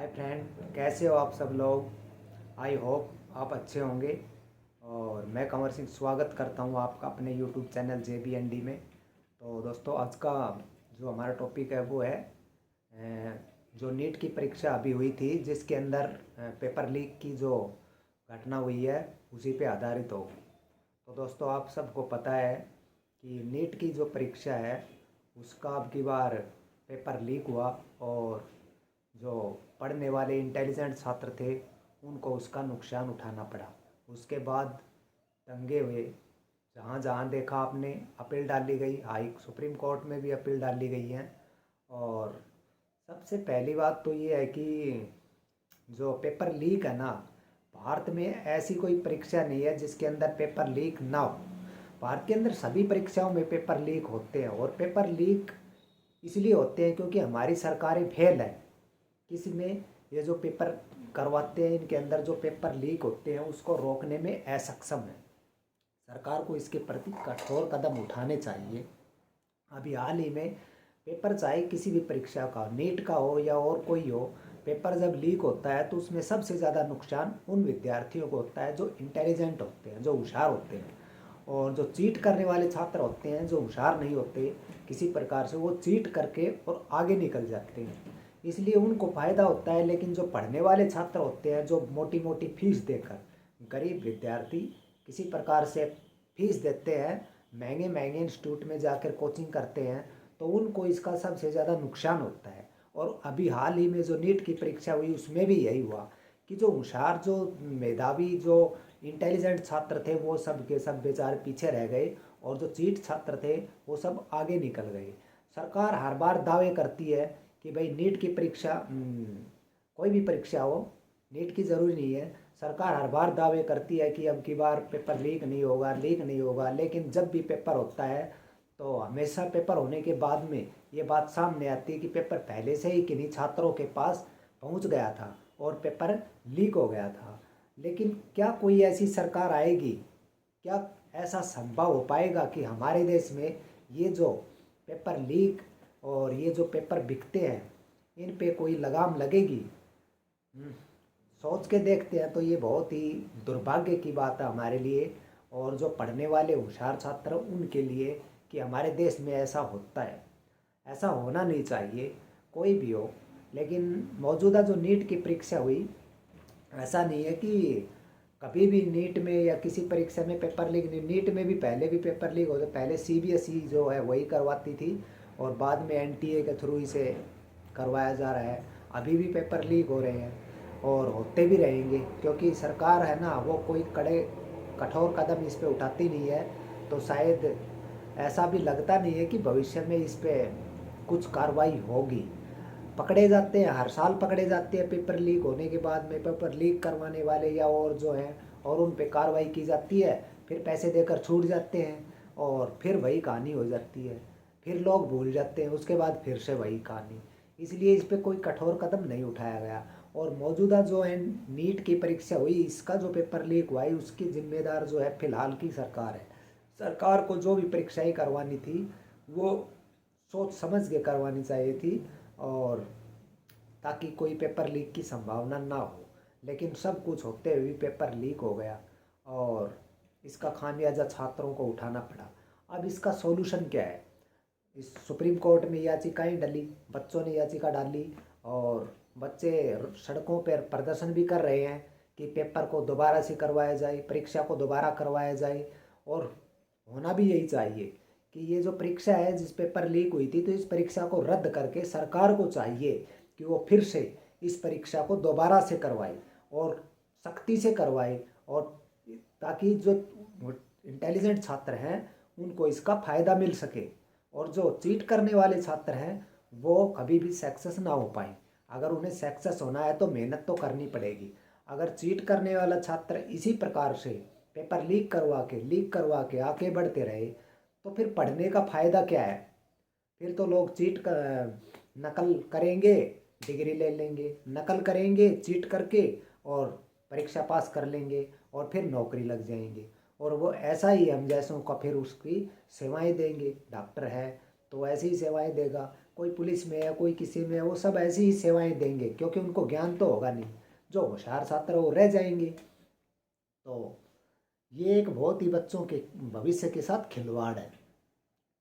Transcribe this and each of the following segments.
Hi friend, कैसे हो आप सब लोग। आई होप आप अच्छे होंगे। और मैं कंवर सिंह स्वागत करता हूं आपका अपने यूट्यूब चैनल JBND में। तो दोस्तों, आज का जो हमारा टॉपिक है वो है जो नीट की परीक्षा अभी हुई थी, जिसके अंदर पेपर लीक की जो घटना हुई है उसी पे आधारित हो। तो दोस्तों, आप सबको पता है कि नीट की जो परीक्षा है उसका अब की बार पेपर लीक हुआ, और जो पढ़ने वाले इंटेलिजेंट छात्र थे उनको उसका नुकसान उठाना पड़ा। उसके बाद दंगे हुए, जहाँ जहाँ देखा आपने अपील डाली गई, हाई सुप्रीम कोर्ट में भी अपील डाली गई है। और सबसे पहली बात तो ये है कि जो पेपर लीक है ना, भारत में ऐसी कोई परीक्षा नहीं है जिसके अंदर पेपर लीक ना हो। भारत के अंदर सभी परीक्षाओं में पेपर लीक होते हैं, और पेपर लीक इसलिए होते हैं क्योंकि हमारी सरकारें फेल है। किसी में ये जो पेपर करवाते हैं, इनके अंदर जो पेपर लीक होते हैं उसको रोकने में असक्षम है। सरकार को इसके प्रति कठोर कदम उठाने चाहिए। अभी हाल ही में पेपर, चाहे किसी भी परीक्षा का, नीट का हो या और कोई हो, पेपर जब लीक होता है तो उसमें सबसे ज़्यादा नुकसान उन विद्यार्थियों को होता है जो इंटेलिजेंट होते हैं, जो होशियार होते हैं। और जो चीट करने वाले छात्र होते हैं, जो होशियार नहीं होते किसी प्रकार से, वो चीट करके और आगे निकल जाते हैं, इसलिए उनको फ़ायदा होता है। लेकिन जो पढ़ने वाले छात्र होते हैं, जो मोटी मोटी फीस देकर, गरीब विद्यार्थी किसी प्रकार से फीस देते हैं, महंगे महंगे इंस्टीट्यूट में जाकर कोचिंग करते हैं, तो उनको इसका सबसे ज़्यादा नुकसान होता है। और अभी हाल ही में जो नीट की परीक्षा हुई उसमें भी यही हुआ कि जो होशियार, जो मेधावी, जो इंटेलिजेंट छात्र थे वो सब के सब बेचारे पीछे रह गए, और जो चीट छात्र थे वो सब आगे निकल गए। सरकार हर बार दावे करती है कि भाई नीट की परीक्षा, कोई भी परीक्षा हो, नीट की ज़रूरी नहीं है, सरकार हर बार दावे करती है कि अब की बार पेपर लीक नहीं होगा, लीक नहीं होगा। लेकिन जब भी पेपर होता है तो हमेशा पेपर होने के बाद में ये बात सामने आती है कि पेपर पहले से ही किन्हीं छात्रों के पास पहुंच गया था और पेपर लीक हो गया था। लेकिन क्या कोई ऐसी सरकार आएगी, क्या ऐसा संभव हो पाएगा कि हमारे देश में ये जो पेपर लीक और ये जो पेपर बिकते हैं इन पे कोई लगाम लगेगी? हम्म, सोच के देखते हैं तो ये बहुत ही दुर्भाग्य की बात है हमारे लिए, और जो पढ़ने वाले होशियार छात्र उनके लिए, कि हमारे देश में ऐसा होता है। ऐसा होना नहीं चाहिए, कोई भी हो। लेकिन मौजूदा जो नीट की परीक्षा हुई, ऐसा नहीं है कि कभी भी नीट में या किसी परीक्षा में पेपर लीक नहीं। नीट में भी पहले भी पेपर लीक होते, पहले CBSE जो है वही करवाती थी, और बाद में NTA के थ्रू इसे करवाया जा रहा है। अभी भी पेपर लीक हो रहे हैं और होते भी रहेंगे, क्योंकि सरकार है ना, वो कोई कठोर कदम इस पे उठाती नहीं है। तो शायद ऐसा भी लगता नहीं है कि भविष्य में इस पे कुछ कार्रवाई होगी। पकड़े जाते हैं, हर साल पकड़े जाते हैं पेपर लीक होने के बाद में, पेपर लीक करवाने वाले या और जो हैं, और उन पे कार्रवाई की जाती है, फिर पैसे देकर छूट जाते हैं, और फिर वही कहानी हो जाती है, फिर लोग भूल जाते हैं, उसके बाद फिर से वही कहानी। इसलिए इस पे कोई कठोर कदम नहीं उठाया गया। और मौजूदा जो है नीट की परीक्षा हुई, इसका जो पेपर लीक हुआ है उसकी जिम्मेदार जो है फिलहाल की सरकार है। सरकार को जो भी परीक्षाएं करवानी थी वो सोच समझ के करवानी चाहिए थी, और ताकि कोई पेपर लीक की संभावना ना हो। लेकिन सब कुछ होते हुए भी पेपर लीक हो गया, और इसका खामियाजा छात्रों को उठाना पड़ा। अब इसका सॉल्यूशन क्या है? इस सुप्रीम कोर्ट में याचिकाएं डली, बच्चों ने याचिका डाली, और बच्चे सड़कों पर प्रदर्शन भी कर रहे हैं कि पेपर को दोबारा से करवाया जाए, परीक्षा को दोबारा करवाया जाए। और होना भी यही चाहिए कि ये जो परीक्षा है, जिस पेपर लीक हुई थी, तो इस परीक्षा को रद्द करके सरकार को चाहिए कि वो फिर से इस परीक्षा को दोबारा से करवाए, और सख्ती से करवाए, और ताकि जो इंटेलिजेंट छात्र हैं उनको इसका फ़ायदा मिल सके, और जो चीट करने वाले छात्र हैं वो कभी भी सक्सेस ना हो पाए। अगर उन्हें सक्सेस होना है तो मेहनत तो करनी पड़ेगी। अगर चीट करने वाला छात्र इसी प्रकार से पेपर लीक करवा के आगे बढ़ते रहे, तो फिर पढ़ने का फ़ायदा क्या है? फिर तो लोग नकल करेंगे, डिग्री ले लेंगे, नकल करेंगे चीट करके, और परीक्षा पास कर लेंगे, और फिर नौकरी लग जाएंगे। और वो ऐसा ही हम जैसों का फिर उसकी सेवाएं देंगे। डॉक्टर है तो ऐसी ही सेवाएं देगा, कोई पुलिस में है, कोई किसी में है, वो सब ऐसी ही सेवाएं देंगे क्योंकि उनको ज्ञान तो होगा नहीं। जो होशियार छात्र वो रह जाएंगे। तो ये एक बहुत ही बच्चों के भविष्य के साथ खिलवाड़ है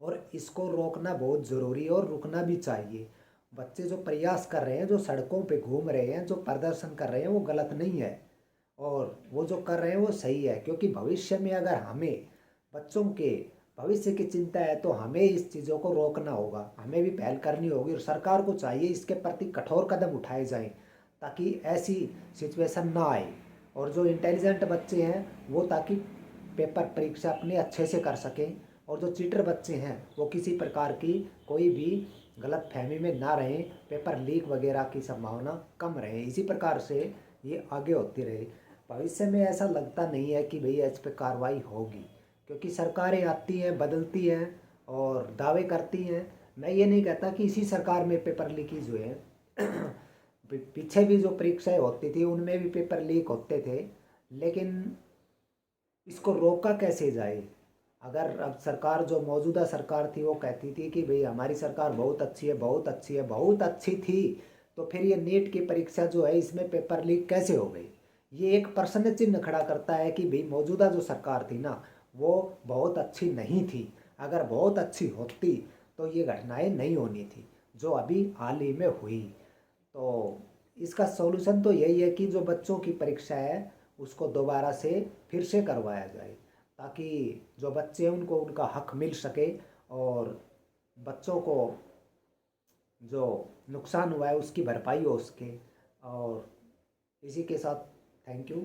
और इसको रोकना बहुत ज़रूरी है और रुकना भी चाहिए। बच्चे जो प्रयास कर रहे हैं, जो सड़कों पे घूम रहे हैं, जो प्रदर्शन कर रहे हैं, वो गलत नहीं है और वो जो कर रहे हैं वो सही है, क्योंकि भविष्य में अगर हमें बच्चों के भविष्य की चिंता है तो हमें इस चीज़ों को रोकना होगा, हमें भी पहल करनी होगी और सरकार को चाहिए इसके प्रति कठोर कदम उठाए जाएं ताकि ऐसी सिचुएशन ना आए। और जो इंटेलिजेंट बच्चे हैं वो ताकि पेपर परीक्षा अपने अच्छे से कर सकें और जो चीटर बच्चे हैं वो किसी प्रकार की कोई भी गलत फहमी में ना रहें, पेपर लीक वगैरह की संभावना कम रहे। इसी प्रकार से ये आगे होती रहे। भविष्य में ऐसा लगता नहीं है कि भैया इस पर कार्रवाई होगी, क्योंकि सरकारें आती हैं बदलती हैं और दावे करती हैं। मैं ये नहीं कहता कि इसी सरकार में पेपर लीकेज हुए हैं पीछे भी जो परीक्षाएं होती थी उनमें भी पेपर लीक होते थे, लेकिन इसको रोका कैसे जाए। अगर अब सरकार जो मौजूदा सरकार थी वो कहती थी कि भाई हमारी सरकार बहुत अच्छी है, बहुत अच्छी है, बहुत अच्छी थी, तो फिर ये नीट की परीक्षा जो है इसमें पेपर लीक कैसे हो गई। ये एक प्रश्न चिन्ह खड़ा करता है कि भाई मौजूदा जो सरकार थी ना वो बहुत अच्छी नहीं थी। अगर बहुत अच्छी होती तो ये घटनाएं नहीं होनी थी जो अभी हाल ही में हुई। तो इसका सॉल्यूशन तो यही है कि जो बच्चों की परीक्षा है उसको दोबारा से फिर से करवाया जाए ताकि जो बच्चे हैं उनको उनका हक मिल सके और बच्चों को जो नुकसान हुआ है उसकी भरपाई हो सके। और इसी के साथ थैंक यू।